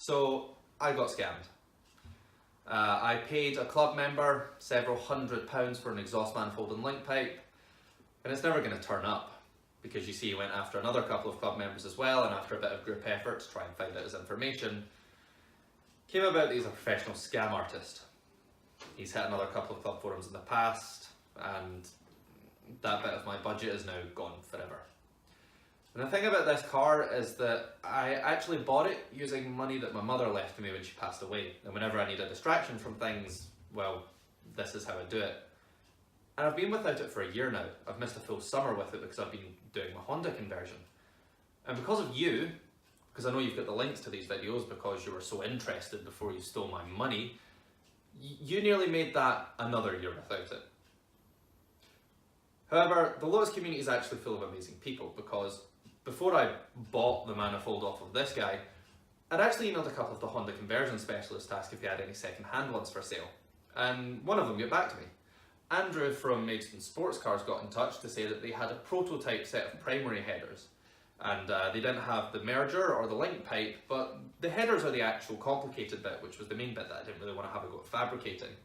So I got scammed. I paid a club member several £100s for an exhaust manifold and link pipe, and it's never going to turn up because you see he went after another couple of club members as well, and after a bit of group effort to try and find out his information, came about that he's a professional scam artist. He's hit another couple of club forums in the past, and that bit of my budget is now gone forever. And the thing about this car is that I actually bought it using money that my mother left to me when she passed away. And whenever I need a distraction from things, well, this is how I do it. And I've been without it for a year now. I've missed a full summer with it because I've been doing my Honda conversion. And because of you, because I know you've got the links to these videos because you were so interested before you stole my money, you nearly made that another year without it. However, the Lotus community is actually full of amazing people, because before I bought the manifold off of this guy, I'd actually emailed a couple of the Honda conversion specialists to ask if he had any second-hand ones for sale. And one of them got back to me. Andrew from Maidstone Sports Cars got in touch to say that they had a prototype set of primary headers. And they didn't have the merger or the link pipe, but the headers are the actual complicated bit, which was the main bit that I didn't really want to have a go at fabricating.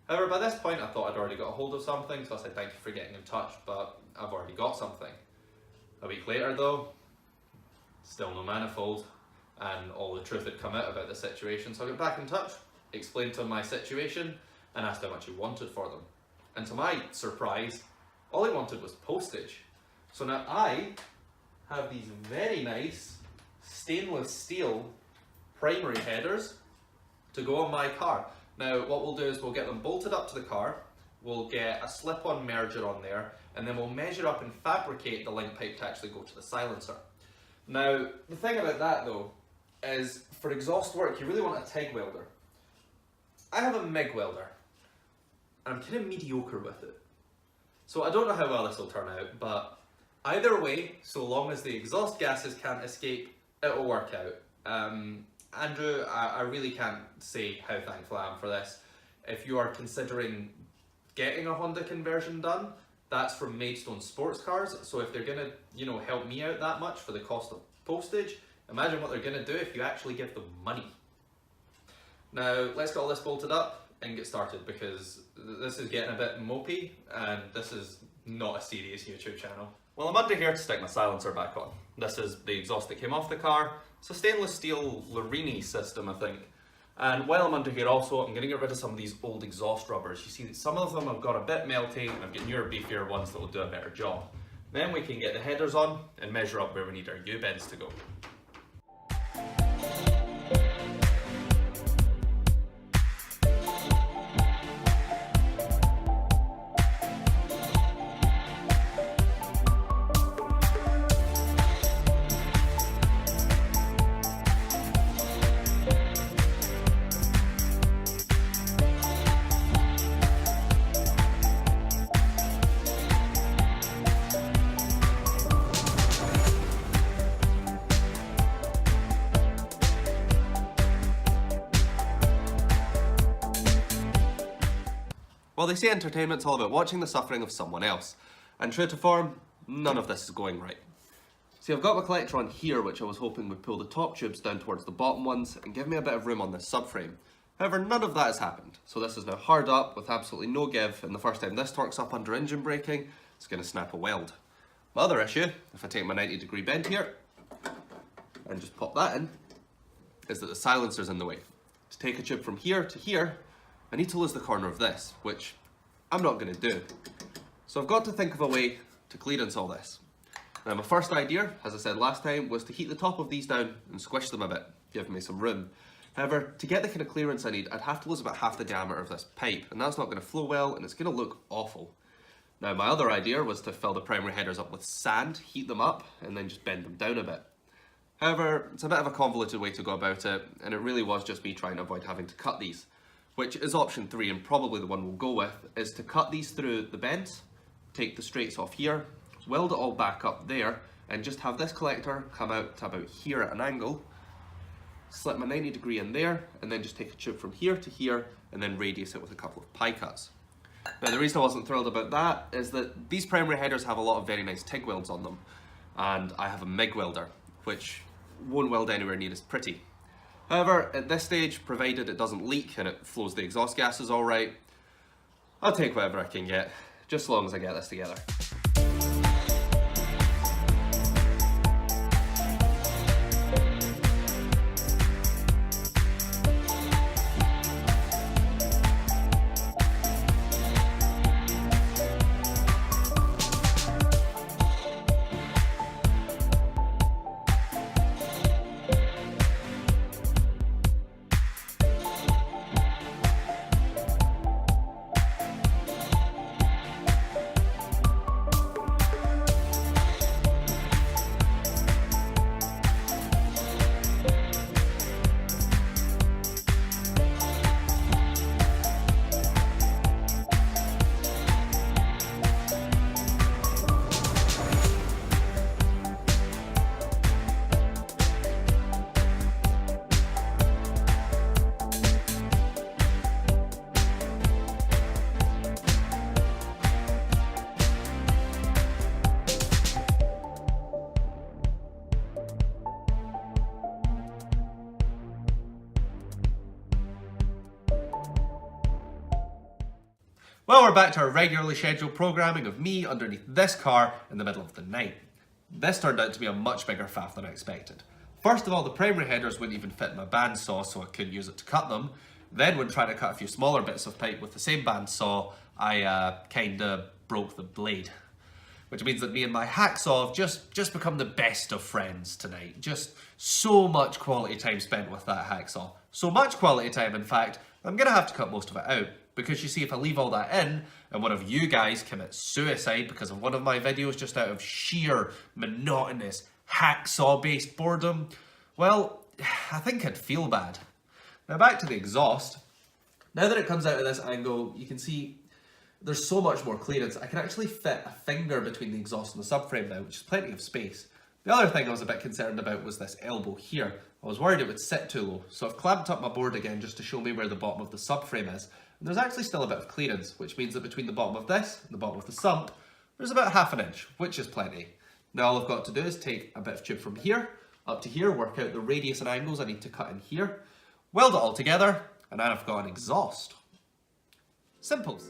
However, by this point I thought I'd already got a hold of something, so I said thank you for getting in touch, but I've already got something. A week later though, still no manifold, and all the truth had come out about the situation, so I got back in touch, explained to him my situation, and asked how much he wanted for them. And to my surprise, all he wanted was postage. So now I have these very nice stainless steel primary headers to go on my car. Now what we'll do is we'll get them bolted up to the car, we'll get a slip-on merger on there, and then we'll measure up and fabricate the link pipe to actually go to the silencer. Now the thing about that though is for exhaust work you really want a TIG welder. I have a MIG welder and I'm kind of mediocre with it. So I don't know how well this will turn out, but either way, so long as the exhaust gases can't escape, it'll work out. Andrew, I really can't say how thankful I am for this. If you are considering getting a Honda conversion done, that's from Maidstone Sports Cars, so if they're gonna, help me out that much for the cost of postage, imagine what they're gonna do if you actually give them money. Now, let's get all this bolted up and get started, because this is getting a bit mopey, and this is not a serious YouTube channel. Well, I'm under here to stick my silencer back on. This is the exhaust that came off the car. It's a stainless steel Larini system, I think. And while I'm under here also, I'm going to get rid of some of these old exhaust rubbers. You see that some of them have got a bit melty, and I've got newer, beefier ones that will do a better job. Then we can get the headers on and measure up where we need our U-bends to go. Well, they say entertainment's all about watching the suffering of someone else, and true to form, none of this is going right. See, I've got my collector on here, which I was hoping would pull the top tubes down towards the bottom ones and give me a bit of room on this subframe. However, none of that has happened, so this is now hard up with absolutely no give, and the first time this torques up under engine braking, it's going to snap a weld. My other issue, if I take my 90-degree bend here and just pop that in, is that the silencer's in the way. To take a tube from here to here, I need to lose the corner of this, which I'm not going to do. So I've got to think of a way to clearance all this. Now my first idea, as I said last time, was to heat the top of these down and squish them a bit, giving me some room. However, to get the kind of clearance I need, I'd have to lose about half the diameter of this pipe, and that's not going to flow well, and it's going to look awful. Now my other idea was to fill the primary headers up with sand, heat them up, and then just bend them down a bit. However, it's a bit of a convoluted way to go about it, and it really was just me trying to avoid having to cut these. Which is option 3, and probably the one we'll go with, is to cut these through the bends, take the straights off here, weld it all back up there, and just have this collector come out to about here at an angle, slip my 90-degree in there, and then just take a tube from here to here, and then radius it with a couple of pie cuts. Now the reason I wasn't thrilled about that is that these primary headers have a lot of very nice TIG welds on them, and I have a MIG welder, which won't weld anywhere near as pretty. However, at this stage, provided it doesn't leak and it flows the exhaust gases all right, I'll take whatever I can get, just as long as I get this together. Well, we're back to our regularly scheduled programming of me underneath this car in the middle of the night. This turned out to be a much bigger faff than I expected. First of all, the primary headers wouldn't even fit in my bandsaw, so I couldn't use it to cut them. Then when trying to cut a few smaller bits of pipe with the same bandsaw, I kinda broke the blade. Which means that me and my hacksaw have just become the best of friends tonight. Just so much quality time spent with that hacksaw. So much quality time, in fact, I'm gonna have to cut most of it out. Because you see, if I leave all that in, and one of you guys commit suicide because of one of my videos just out of sheer, monotonous, hacksaw-based boredom, well, I think I'd feel bad. Now back to the exhaust. Now that it comes out of this angle, you can see there's so much more clearance. I can actually fit a finger between the exhaust and the subframe now, which is plenty of space. The other thing I was a bit concerned about was this elbow here. I was worried it would sit too low, so I've clamped up my board again just to show me where the bottom of the subframe is. And there's actually still a bit of clearance, which means that between the bottom of this and the bottom of the sump, there's about ½ an inch, which is plenty. Now all I've got to do is take a bit of tube from here up to here, work out the radius and angles I need to cut in here, weld it all together, and then I've got an exhaust. Simples.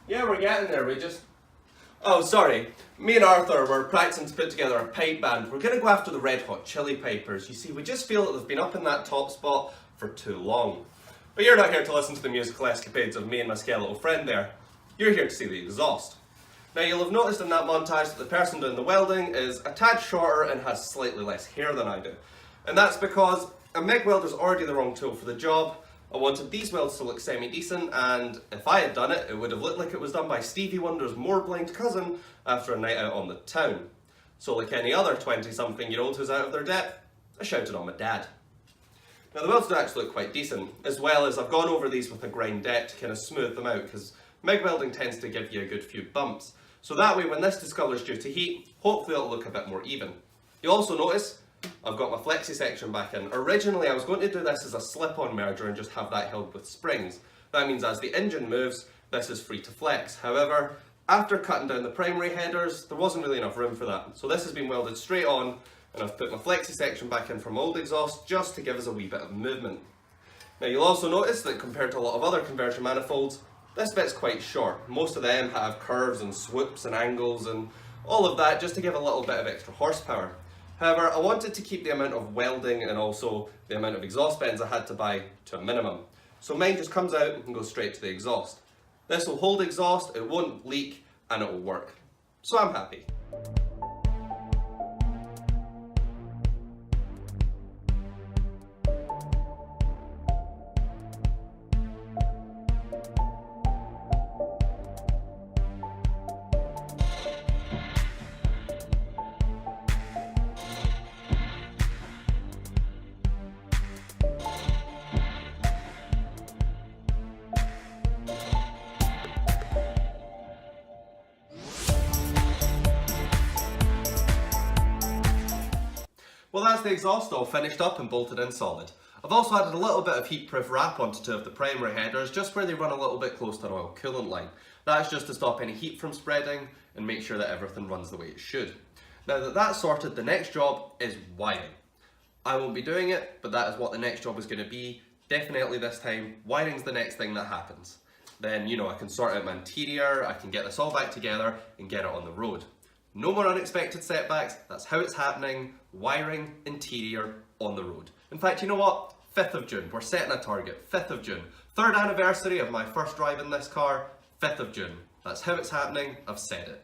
Yeah, we're getting there. Oh, sorry. Me and Arthur were practicing to put together a pipe band. We're going to go after the Red Hot Chili Pipers. You see, we just feel that they've been up in that top spot for too long. But you're not here to listen to the musical escapades of me and my skeletal friend there. You're here to see the exhaust. Now, you'll have noticed in that montage that the person doing the welding is a tad shorter and has slightly less hair than I do. And that's because a MIG welder's already the wrong tool for the job. I wanted these welds to look semi-decent, and if I had done it, it would have looked like it was done by Stevie Wonder's more blind cousin after a night out on the town. So like any other 20-something-year-old who's out of their depth, I shouted on my dad. Now the welds do actually look quite decent, as well as I've gone over these with a grind deck to kind of smooth them out, because MIG welding tends to give you a good few bumps. So that way when this discolours due to heat, hopefully it'll look a bit more even. You'll also notice I've got my flexi section back in. Originally I was going to do this as a slip-on merger and just have that held with springs. That means as the engine moves, this is free to flex. However, after cutting down the primary headers, there wasn't really enough room for that. So this has been welded straight on, and I've put my flexi section back in from old exhaust just to give us a wee bit of movement. Now you'll also notice that compared to a lot of other conversion manifolds, this bit's quite short. Most of them have curves and swoops and angles and all of that just to give a little bit of extra horsepower. However, I wanted to keep the amount of welding and also the amount of exhaust bends I had to buy to a minimum. So mine just comes out and goes straight to the exhaust. This will hold exhaust, it won't leak, and it will work. So I'm happy. Well, that's the exhaust all finished up and bolted in solid. I've also added a little bit of heat-proof wrap onto two of the primary headers just where they run a little bit close to an oil coolant line. That's just to stop any heat from spreading and make sure that everything runs the way it should. Now that that's sorted, the next job is wiring. I won't be doing it, but that is what the next job is going to be. Definitely this time, wiring's the next thing that happens. Then, you know, I can sort out my interior, I can get this all back together and get it on the road. No more unexpected setbacks, that's how it's happening. Wiring, interior, on the road. In fact, you know what? 5th of June, we're setting a target, 5th of June. 3rd anniversary of my first drive in this car, 5th of June. That's how it's happening, I've said it.